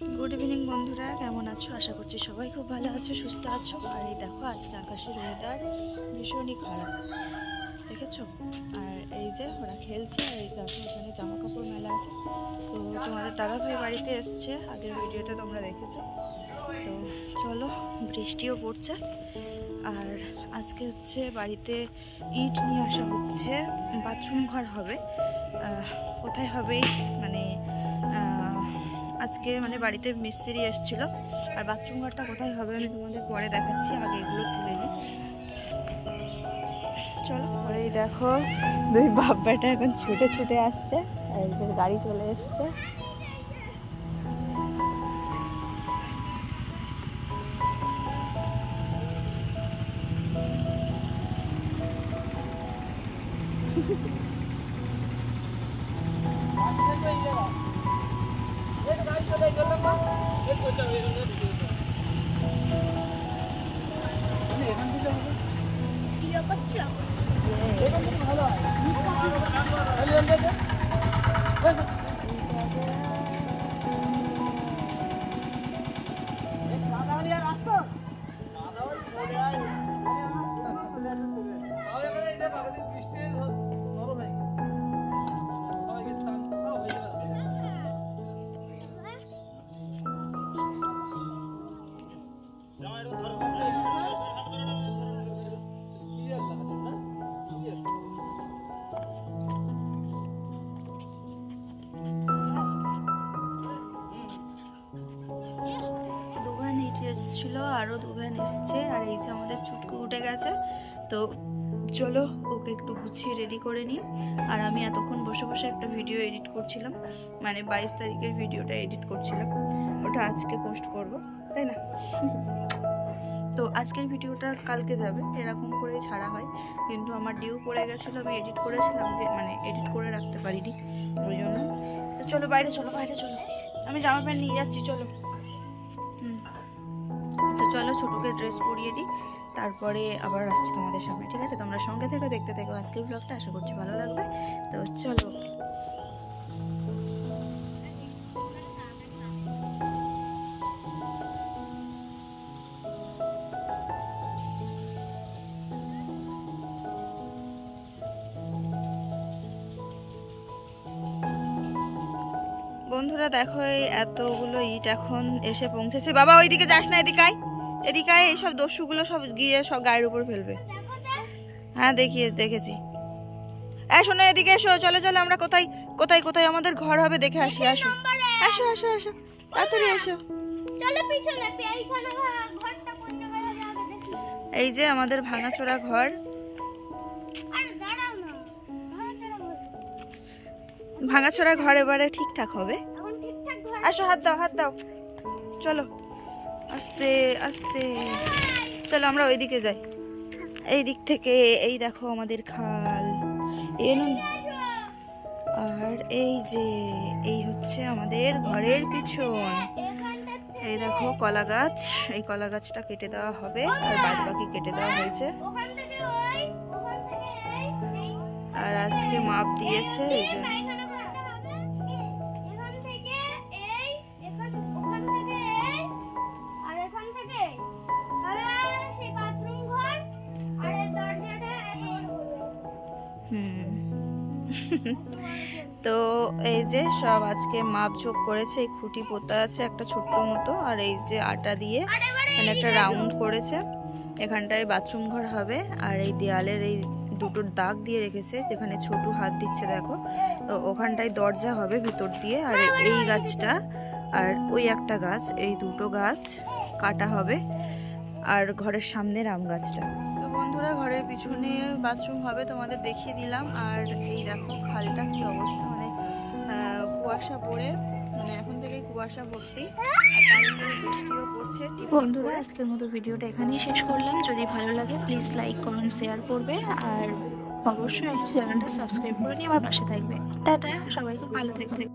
Good evening বন্ধুরা, কেমন আছো? আশা করছি সবাই খুব ভালো আছো, সুস্থ আছো। আর এই দেখো আজকে আকাশের ওয়েদার ভীষণই খারাপ, দেখেছো? আর এই যে ওরা খেলছে, আর এই দেখো এখানে জামা কাপড় মেলা আছে। তো তোমাদের দাদাভাই বাড়িতে এসছে, আগের ভিডিওতে তোমরা দেখেছো। তো চলো, বৃষ্টিও পড়ছে। আর আজকে হচ্ছে বাড়িতে ইট নিয়ে আসা হচ্ছে, বাথরুম ঘর হবে। কোথায় হবে মানে আজকে মানে বাড়িতে মিস্ত্রি এসেছিল, আর বাথরুম ঘরটা কোথায় হবে আমি তোমাদের পরে দেখাচ্ছি, আগে এগুলো তুলে নিই। চলো, পরেই দেখো দুই বাপ বেটা এখন ছুটে ছুটে আসছে, আর এটার গাড়ি চলে এসছে। ছিল আরো 2 ভ্যান এসছে, আর এই যে আমাদের চুটকু উঠে গেছে। তো চলো ওকে একটু গুছিয়ে রেডি করে নিই। আর আমি এতক্ষণ বসে বসে একটা ভিডিও এডিট করছিলাম, মানে 22 তারিখের ভিডিওটা এডিট করছিলাম, ওটা আজকে পোস্ট করব, তাই না? তো আজকের ভিডিওটা কালকে যাবে, এরকম করেই ছাড়া হয়। কিন্তু আমার ডিউ পড়ে গেছিলো, আমি এডিট করেছিলাম, মানে এডিট করে রাখতে পারিনি, ওই জন্য। তো চলো বাইরে চলো, বাইরে চলো, আমি জামা প্যান্ট নিয়ে যাচ্ছি, চলো। তো চলো ছোটকে ড্রেস পরিয়ে দিই, তারপরে আবার আসছি তোমাদের সামনে, ঠিক আছে? তোমরা সঙ্গে থেকে দেখতে থেকো আজকের ব্লগটা, আশা করছি ভালো লাগবে। তো চলো। বন্ধুরা দেখো, এই এতগুলো ইট এখন এসে পৌঁছেছে। বাবা ওইদিকে যাস না, এদিকে আয়, এদিকে আয়। এইসব দস্যুগুলো সব গিয়ে সব গায়ের উপর ফেলবে। হ্যাঁ দেখেছি। শোনো, এদিকে এসো, চলো চলো, আমরা কোথায় কোথায় কোথায় আমাদের ঘর হবে দেখে আসি। আসো আসো আসো আসো, তাড়াতাড়ি আসো। এই যে আমাদের ভাঙাচোরা ঘর। ভাঙাচোরা ঘর এবারে ঠিকঠাক হবে। আসো, হাত দাও হাত দাও, চলো আস্তে আস্তে। চলো আমরা ওইদিকে যাই, এই দিক থেকে। এই দেখো আমাদের খাল, আর এই যে এই হচ্ছে আমাদের ঘরের পিছন। এই দেখো কলা গাছ, এই কলা গাছটা কেটে দেওয়া হবে, আর বাদ বাকি কেটে দেওয়া হয়েছে। আর আজকে মাপ দিয়েছে, এই যে তো এই যে সব আজকে মাপ ঝোঁক করেছে। এই খুঁটি পোতা আছে একটা ছোট্ট মতো, আর এই যে আটা দিয়ে মানে একটা রাউন্ড করেছে। এখানটায় বাথরুম ঘর হবে, আর এই দেয়ালের এই দুটো দাগ দিয়ে রেখেছে, যেখানে ছোট হাত দিচ্ছে দেখো, তো ওখানটায় দরজা হবে ভিতর দিয়ে। আর এই গাছটা আর ওই একটা গাছ, এই দুটো গাছ কাটা হবে, আর ঘরের সামনের আম গাছটা। তো বন্ধুরা ঘরের পিছনে বাথরুম হবে, তোমাদের দেখিয়ে দিলাম। আর এই দেখো খালটা কি অবস্থা, মানে কুয়াশা পড়ে, মানে এখন থেকে কুয়াশা ভর্তি, আর তার উপরে বৃষ্টিও পড়ছে। বন্ধুরা আজকের মতো ভিডিওটা এখানেই শেষ করলাম। যদি ভালো লাগে প্লিজ লাইক কমেন্ট শেয়ার করবে, আর অবশ্যই চ্যানেলটা সাবস্ক্রাইব করে নিয়ে আমার পাশে থাকবে। টাটা, সবাই খুব ভালো থাকবে।